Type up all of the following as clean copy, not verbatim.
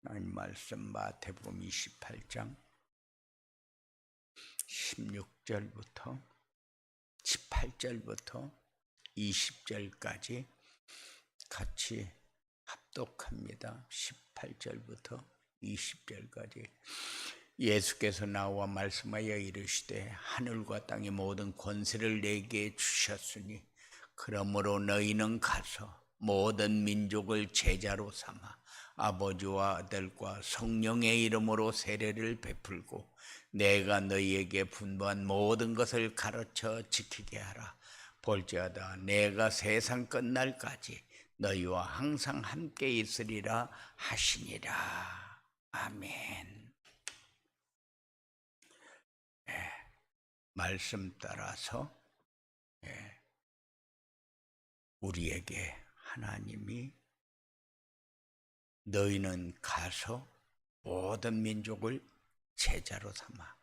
하나님 말씀 마태복음 28장 16절부터 18절부터 20절까지 같이 합독합니다. 18절부터 20절까지 예수께서 나와 말씀하여 이르시되 하늘과 땅의 모든 권세를 내게 주셨으니 그러므로 너희는 가서 모든 민족을 제자로 삼아 아버지와 아들과 성령의 이름으로 세례를 베풀고 내가 너희에게 분부한 모든 것을 가르쳐 지키게 하라. 볼지어다 내가 세상 끝날까지 너희와 항상 함께 있으리라 하시니라. 아멘. 말씀 따라서 우리에게 하나님이 너희는 가서 모든 민족을 제자로 삼아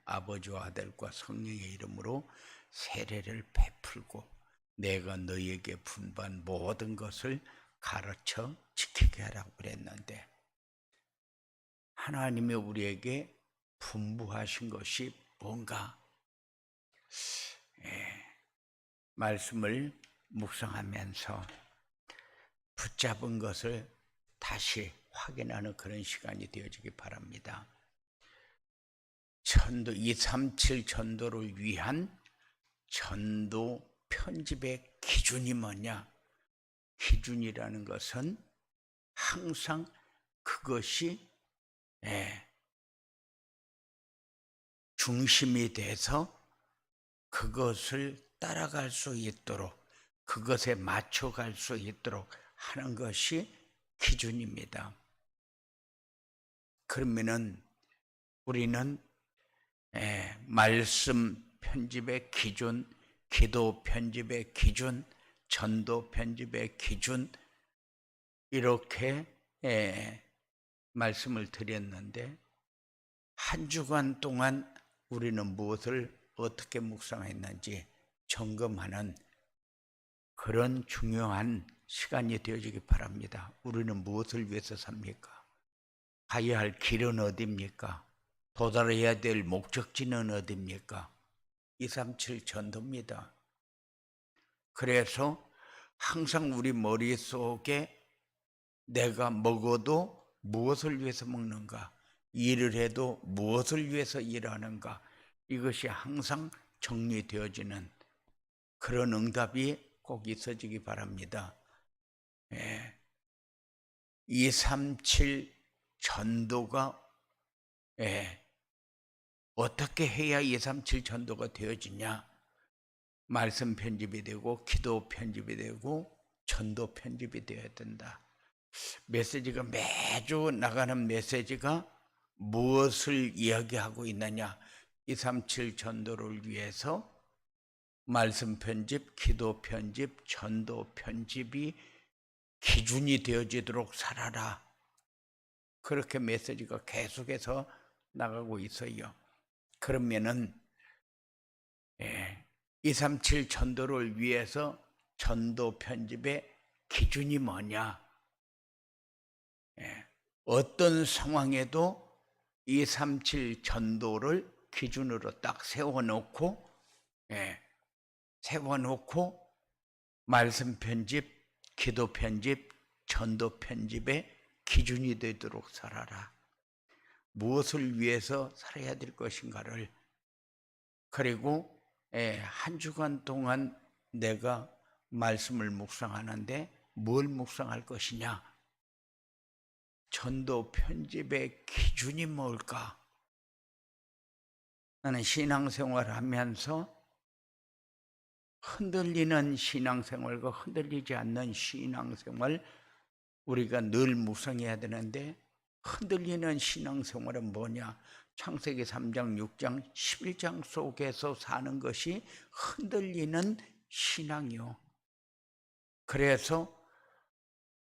아버지와 아들과 성령의 이름으로 세례를 베풀고 내가 너희에게 분부한 모든 것을 가르쳐 지키게 하라고 그랬는데 하나님이 우리에게 분부하신 것이 뭔가? 말씀을 묵상하면서 붙잡은 것을 다시 확인하는 그런 시간이 되어지기 바랍니다. 237 전도를 위한 전도 편집의 기준이 뭐냐? 기준이라는 것은 항상 그것이 중심이 돼서 그것을 따라갈 수 있도록 그것에 맞춰갈 수 있도록 하는 것이 기준입니다. 그러면은 우리는 말씀 편집의 기준, 기도 편집의 기준, 전도 편집의 기준 이렇게 말씀을 드렸는데 한 주간 동안 우리는 무엇을 어떻게 묵상했는지 점검하는 그런 중요한 시간이 되어지기 바랍니다. 우리는 무엇을 위해서 삽니까? 가야 할 길은 어디입니까? 도달해야 될 목적지는 어디입니까? 237 전도입니다. 그래서 항상 우리 머릿속에 내가 먹어도 무엇을 위해서 먹는가? 일을 해도 무엇을 위해서 일하는가? 이것이 항상 정리되어지는 그런 응답이 꼭 있어지기 바랍니다. 237 전도가 어떻게 해야 237 전도가 되어지냐? 말씀 편집이 되고 기도 편집이 되고 전도 편집이 되어야 된다. 메시지가 매주 나가는 메시지가 무엇을 이야기하고 있느냐? 237 전도를 위해서 말씀 편집, 기도 편집, 전도 편집이 기준이 되어지도록 살아라. 그렇게 메시지가 계속해서 나가고 있어요. 그러면은 237 전도를 위해서 전도 편집의 기준이 뭐냐? 어떤 상황에도 237 전도를 기준으로 딱 세워놓고 말씀 편집, 기도 편집, 전도 편집의 기준이 되도록 살아라. 무엇을 위해서 살아야 될 것인가를 그리고 한 주간 동안 내가 말씀을 묵상하는데 뭘 묵상할 것이냐? 전도 편집의 기준이 뭘까? 나는 신앙생활 하면서 흔들리는 신앙생활과 흔들리지 않는 신앙생활 우리가 늘 묵상해야 되는데 흔들리는 신앙생활은 뭐냐? 창세기 3장, 6장, 11장 속에서 사는 것이 흔들리는 신앙이요. 그래서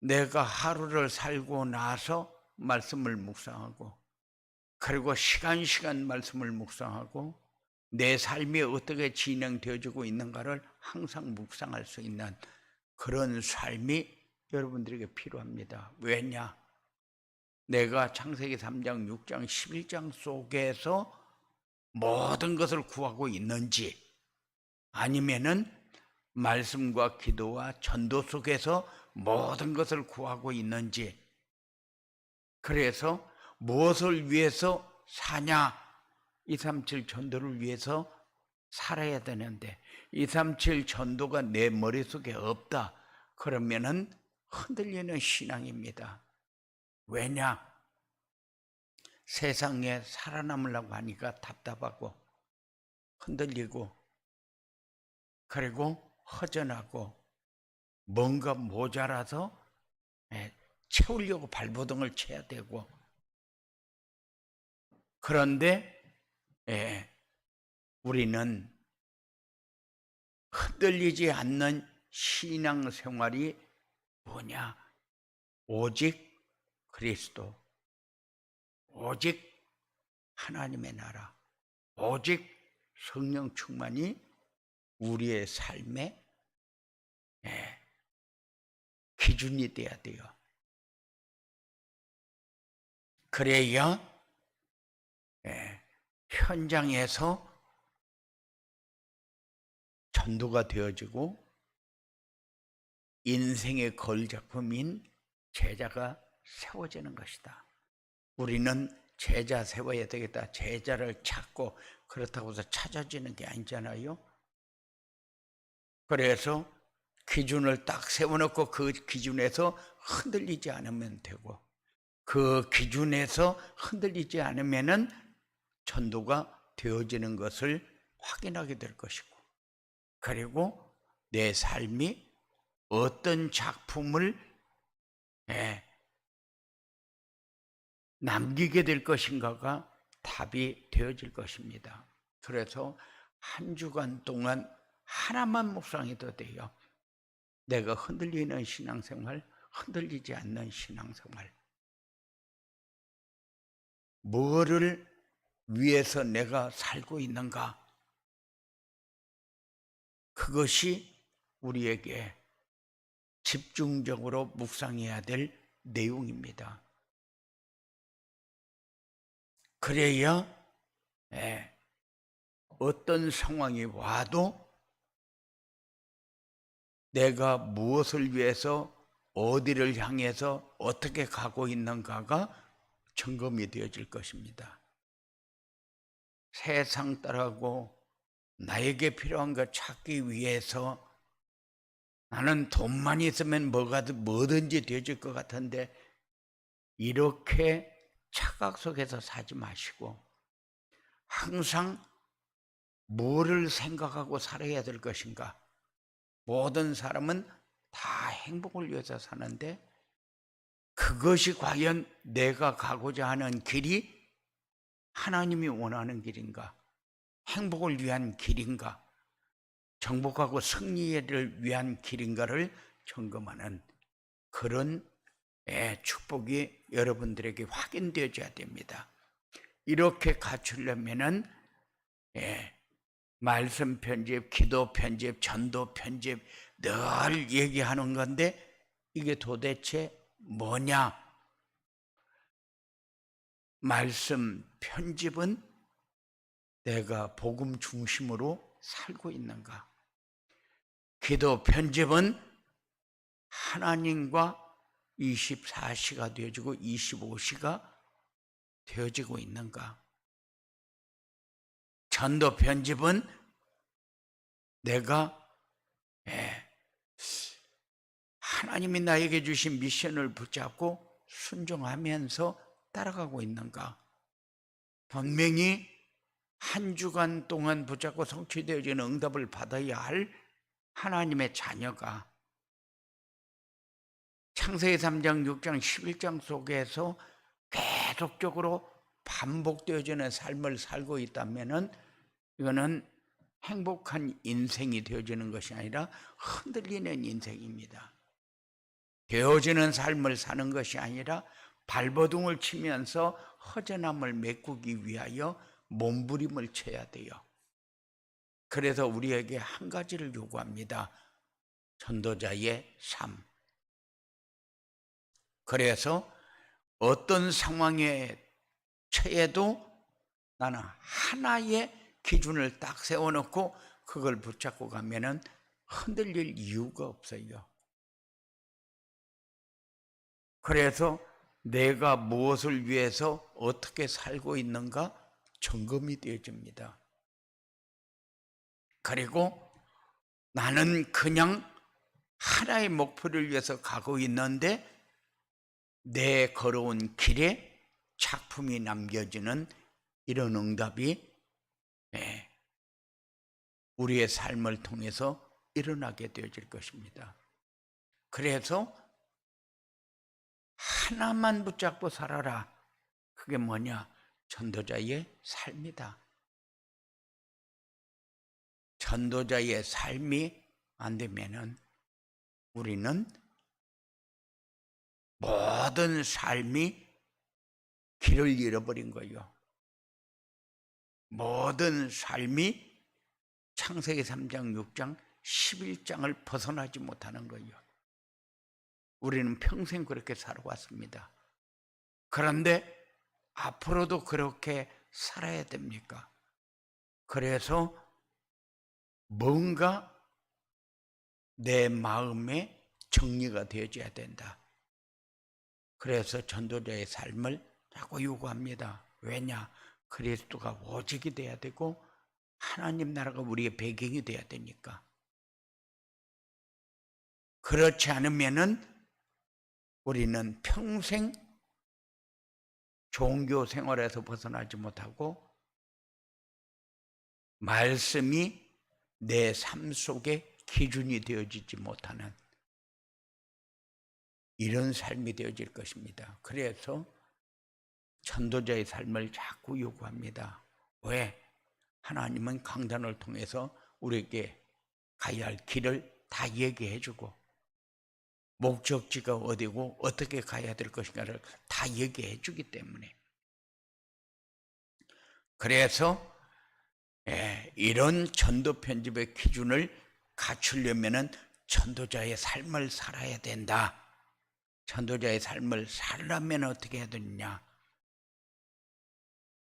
내가 하루를 살고 나서 말씀을 묵상하고 그리고 시간 말씀을 묵상하고 내 삶이 어떻게 진행되어지고 있는가를 항상 묵상할 수 있는 그런 삶이 여러분들에게 필요합니다. 왜냐? 내가 창세기 3장, 6장, 11장 속에서 모든 것을 구하고 있는지, 아니면은 말씀과 기도와 전도 속에서 모든 것을 구하고 있는지, 그래서 무엇을 위해서 사냐? 237 전도를 위해서 살아야 되는데 237 전도가 내 머릿속에 없다. 그러면은 흔들리는 신앙입니다. 왜냐? 세상에 살아남으려고 하니까 답답하고 흔들리고 그리고 허전하고 뭔가 모자라서 채우려고 발버둥을 쳐야 되고, 그런데 우리는 흔들리지 않는 신앙생활이 뭐냐? 오직 그리스도, 오직 하나님의 나라, 오직 성령 충만이 우리의 삶의 기준이 돼야 돼요. 그래야 현장에서 전도가 되어지고 인생의 걸작품인 제자가 세워지는 것이다. 우리는 제자 세워야 되겠다, 제자를 찾고 그렇다고 해서 찾아지는 게 아니잖아요. 그래서 기준을 딱 세워놓고 그 기준에서 흔들리지 않으면 되고, 그 기준에서 흔들리지 않으면은 전도가 되어지는 것을 확인하게 될 것이고, 그리고 내 삶이 어떤 작품을 남기게 될 것인가가 답이 되어질 것입니다. 그래서 한 주간 동안 하나만 묵상해도 돼요. 내가 흔들리는 신앙생활, 흔들리지 않는 신앙생활. 뭐를 위해서 내가 살고 있는가? 그것이 우리에게 집중적으로 묵상해야 될 내용입니다. 그래야 어떤 상황이 와도 내가 무엇을 위해서 어디를 향해서 어떻게 가고 있는가가 점검이 되어질 것입니다. 세상 따라고 나에게 필요한 것 찾기 위해서 나는 돈만 있으면 뭐든지 되어질 것 같은데, 이렇게 착각 속에서 사지 마시고 항상 뭐를 생각하고 살아야 될 것인가. 모든 사람은 다 행복을 위해서 사는데 그것이 과연 내가 가고자 하는 길이 하나님이 원하는 길인가, 행복을 위한 길인가, 정복하고 승리를 위한 길인가를 점검하는 그런 축복이 여러분들에게 확인되어져야 됩니다. 이렇게 갖추려면은 말씀 편집, 기도 편집, 전도 편집 늘 얘기하는 건데, 이게 도대체 뭐냐? 말씀 편집은 내가 복음 중심으로 살고 있는가? 기도 편집은 하나님과 24시가 되어지고 25시가 되어지고 있는가? 전도 편집은 내가 하나님이 나에게 주신 미션을 붙잡고 순종하면서 따라가고 있는가? 분명히 한 주간 동안 붙잡고 성취되어지는 응답을 받아야 할 하나님의 자녀가 창세기 3장, 6장, 11장 속에서 계속적으로 반복되어지는 삶을 살고 있다면 이거는 행복한 인생이 되어지는 것이 아니라 흔들리는 인생입니다. 되어지는 삶을 사는 것이 아니라 발버둥을 치면서 허전함을 메꾸기 위하여 몸부림을 쳐야 돼요. 그래서 우리에게 한 가지를 요구합니다. 전도자의 삶. 그래서 어떤 상황에 처해도 나는 하나의 기준을 딱 세워놓고 그걸 붙잡고 가면은 흔들릴 이유가 없어요. 그래서 내가 무엇을 위해서 어떻게 살고 있는가 점검이 되어집니다. 그리고 나는 그냥 하나의 목표를 위해서 가고 있는데 내 걸어온 길에 작품이 남겨지는 이런 응답이 우리의 삶을 통해서 일어나게 되어질 것입니다. 그래서 하나만 붙잡고 살아라. 그게 뭐냐? 전도자의 삶이다. 전도자의 삶이 안 되면은 우리는 모든 삶이 길을 잃어버린 거예요. 모든 삶이 창세기 3장, 6장, 11장을 벗어나지 못하는 거예요. 우리는 평생 그렇게 살아왔습니다. 그런데 앞으로도 그렇게 살아야 됩니까? 그래서 뭔가 내 마음에 정리가 되어져야 된다. 그래서 전도자의 삶을 자꾸 요구합니다. 왜냐? 그리스도가 오직이 돼야 되고 하나님 나라가 우리의 배경이 돼야 되니까. 그렇지 않으면은 우리는 평생 종교 생활에서 벗어나지 못하고 말씀이 내 삶 속에 기준이 되어지지 못하는 이런 삶이 되어질 것입니다. 그래서 전도자의 삶을 자꾸 요구합니다. 왜? 하나님은 강단을 통해서 우리에게 가야 할 길을 다 얘기해 주고 목적지가 어디고 어떻게 가야 될 것인가를 다 얘기해 주기 때문에. 그래서 이런 전도 편집의 기준을 갖추려면은 전도자의 삶을 살아야 된다. 전도자의 삶을 살려면 어떻게 해야 되느냐?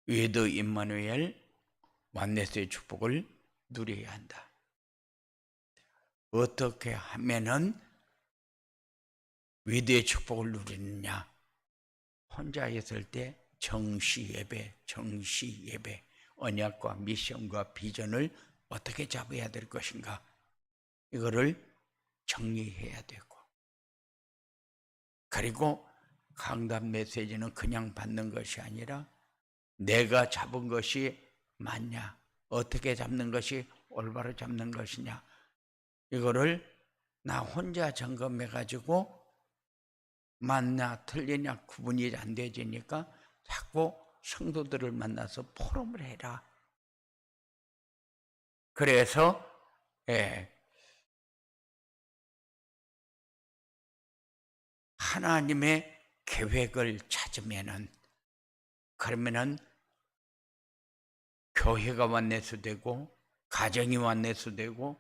위드 임마누엘 완네스의 축복을 누려야 한다. 어떻게 하면은 위드의 축복을 누리느냐? 혼자 있을 때 정시 예배, 언약과 미션과 비전을 어떻게 잡아야 될 것인가? 이거를 정리해야 되고, 그리고 강단 메시지는 그냥 받는 것이 아니라 내가 잡은 것이 맞냐? 어떻게 잡는 것이 올바로 잡는 것이냐? 이거를 나 혼자 점검해가지고 맞냐 틀리냐 구분이 안 되지니까 자꾸 성도들을 만나서 포럼을 해라. 그래서 하나님의 계획을 찾으면은 그러면은 교회가 완내수되고 가정이 완내수되고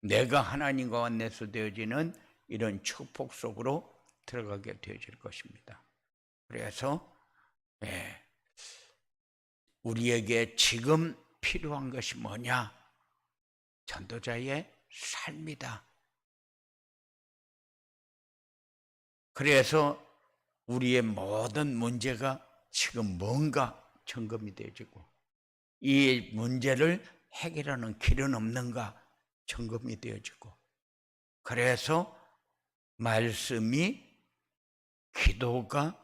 내가 하나님과 완내수되어지는 이런 축복 속으로 들어가게 되어질 것입니다. 그래서 우리에게 지금 필요한 것이 뭐냐? 전도자의 삶이다. 그래서 우리의 모든 문제가 지금 뭔가 점검이 되어지고 이 문제를 해결하는 길은 없는가 점검이 되어지고 그래서 말씀이 기도가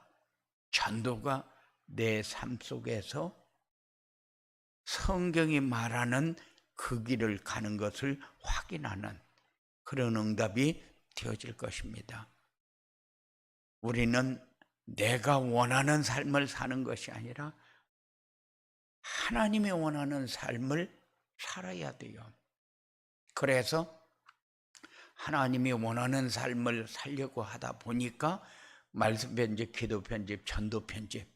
전도가 내 삶 속에서 성경이 말하는 그 길을 가는 것을 확인하는 그런 응답이 되어질 것입니다. 우리는 내가 원하는 삶을 사는 것이 아니라 하나님이 원하는 삶을 살아야 돼요. 그래서 하나님이 원하는 삶을 살려고 하다 보니까 말씀 편집, 기도 편집, 전도 편집,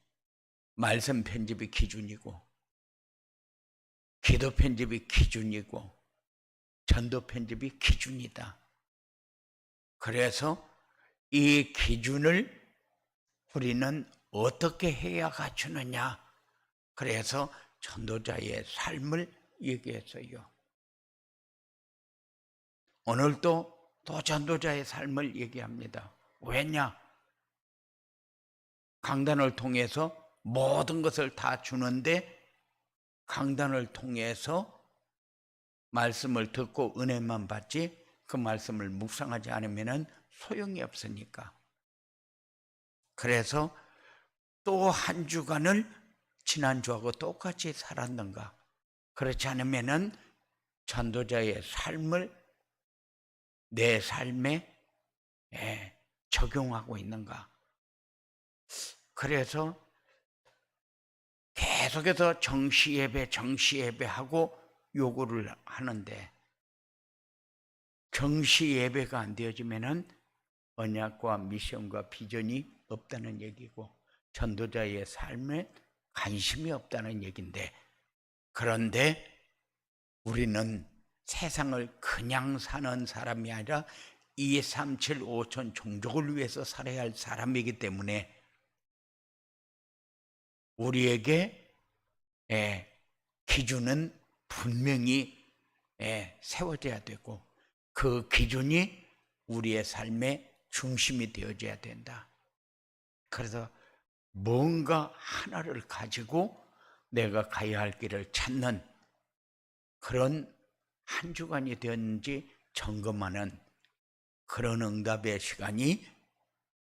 말씀 편집이 기준이고 기도 편집이 기준이고 전도 편집이 기준이다. 그래서 이 기준을 우리는 어떻게 해야 갖추느냐? 그래서 전도자의 삶을 얘기했어요. 오늘도 또 전도자의 삶을 얘기합니다. 왜냐? 강단을 통해서 모든 것을 다 주는데 강단을 통해서 말씀을 듣고 은혜만 받지 그 말씀을 묵상하지 않으면 소용이 없으니까. 그래서 또 한 주간을 지난주하고 똑같이 살았는가? 그렇지 않으면 전도자의 삶을 내 삶에 적용하고 있는가? 그래서 계속해서 정시예배하고 요구를 하는데 정시예배가 안 되어지면 언약과 미션과 비전이 없다는 얘기고 전도자의 삶에 관심이 없다는 얘기인데, 그런데 우리는 세상을 그냥 사는 사람이 아니라 2, 3, 7, 5천 종족을 위해서 살아야 할 사람이기 때문에 우리에게 기준은 분명히 세워져야 되고 그 기준이 우리의 삶의 중심이 되어져야 된다. 그래서 뭔가 하나를 가지고 내가 가야 할 길을 찾는 그런 한 주간이 되었는지 점검하는 그런 응답의 시간이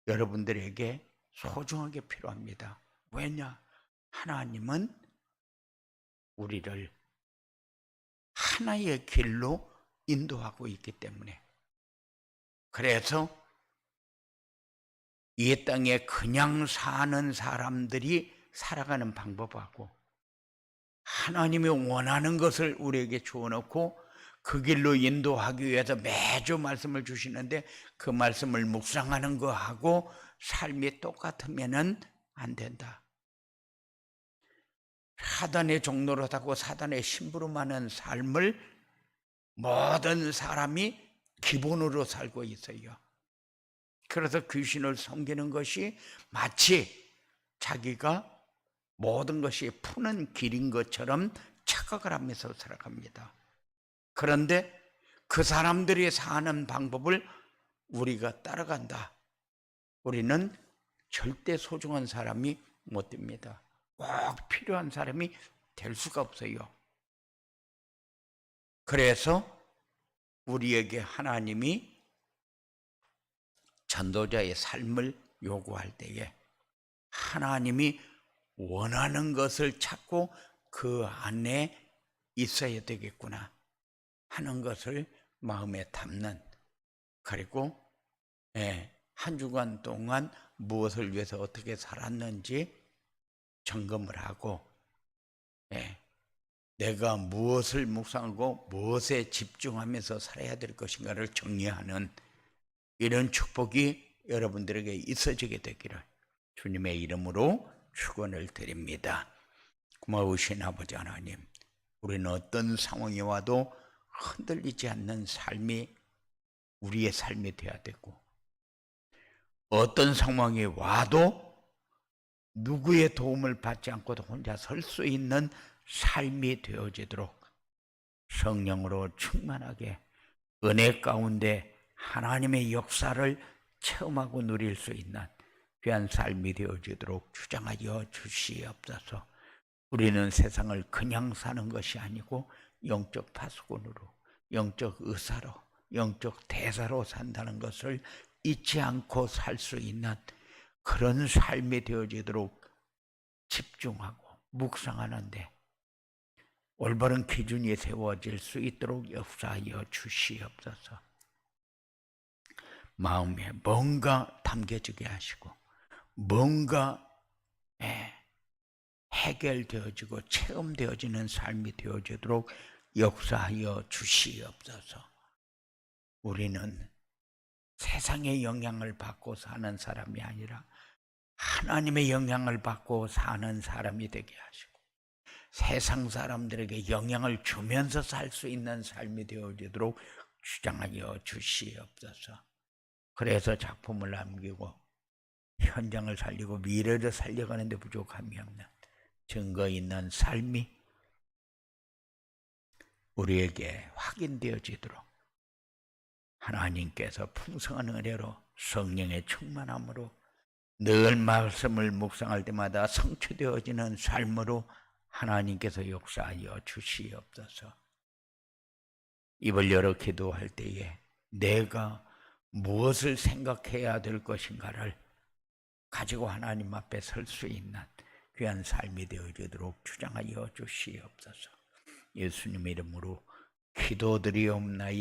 여러분들에게 소중하게 필요합니다. 왜냐? 하나님은 우리를 하나의 길로 인도하고 있기 때문에. 그래서 이 땅에 그냥 사는 사람들이 살아가는 방법하고 하나님이 원하는 것을 우리에게 주어놓고 그 길로 인도하기 위해서 매주 말씀을 주시는데 그 말씀을 묵상하는 거하고 삶이 똑같으면 안 된다. 사단의 종로로 타고 사단의 심부름하는 삶을 모든 사람이 기본으로 살고 있어요. 그래서 귀신을 섬기는 것이 마치 자기가 모든 것이 푸는 길인 것처럼 착각을 하면서 살아갑니다. 그런데 그 사람들이 사는 방법을 우리가 따라간다. 우리는 절대 소중한 사람이 못 됩니다. 꼭 필요한 사람이 될 수가 없어요. 그래서 우리에게 하나님이 전도자의 삶을 요구할 때에 하나님이 원하는 것을 찾고 그 안에 있어야 되겠구나 하는 것을 마음에 담는, 그리고 한 주간 동안 무엇을 위해서 어떻게 살았는지 점검을 하고 내가 무엇을 묵상하고 무엇에 집중하면서 살아야 될 것인가를 정리하는 이런 축복이 여러분들에게 있어지게 되기를 주님의 이름으로 축원을 드립니다. 고마우신 아버지 하나님, 우리는 어떤 상황이 와도 흔들리지 않는 삶이 우리의 삶이 되어야 되고 어떤 상황이 와도 누구의 도움을 받지 않고도 혼자 설 수 있는 삶이 되어지도록 성령으로 충만하게 은혜 가운데 하나님의 역사를 체험하고 누릴 수 있는 귀한 삶이 되어지도록 주장하여 주시옵소서. 우리는 세상을 그냥 사는 것이 아니고 영적 파수꾼으로, 영적 의사로, 영적 대사로 산다는 것을 잊지 않고 살 수 있는 그런 삶이 되어지도록 집중하고 묵상하는데 올바른 기준이 세워질 수 있도록 역사하여 주시옵소서. 마음에 뭔가 담겨지게 하시고 뭔가 해결되어지고 체험되어지는 삶이 되어지도록 역사하여 주시옵소서. 우리는 세상의 영향을 받고 사는 사람이 아니라 하나님의 영향을 받고 사는 사람이 되게 하시고 세상 사람들에게 영향을 주면서 살 수 있는 삶이 되어지도록 주장하여 주시옵소서. 그래서 작품을 남기고 현장을 살리고 미래를 살려가는데 부족함이 없는 증거 있는 삶이 우리에게 확인되어지도록 하나님께서 풍성한 은혜로 성령의 충만함으로 늘 말씀을 묵상할 때마다 성취되어지는 삶으로 하나님께서 역사하여 주시옵소서. 입을 열어 기도할 때에 내가 무엇을 생각해야 될 것인가를 가지고 하나님 앞에 설 수 있는 귀한 삶이 되어지도록 주장하여 주시옵소서. 예수님의 이름으로 기도드리옵나이다.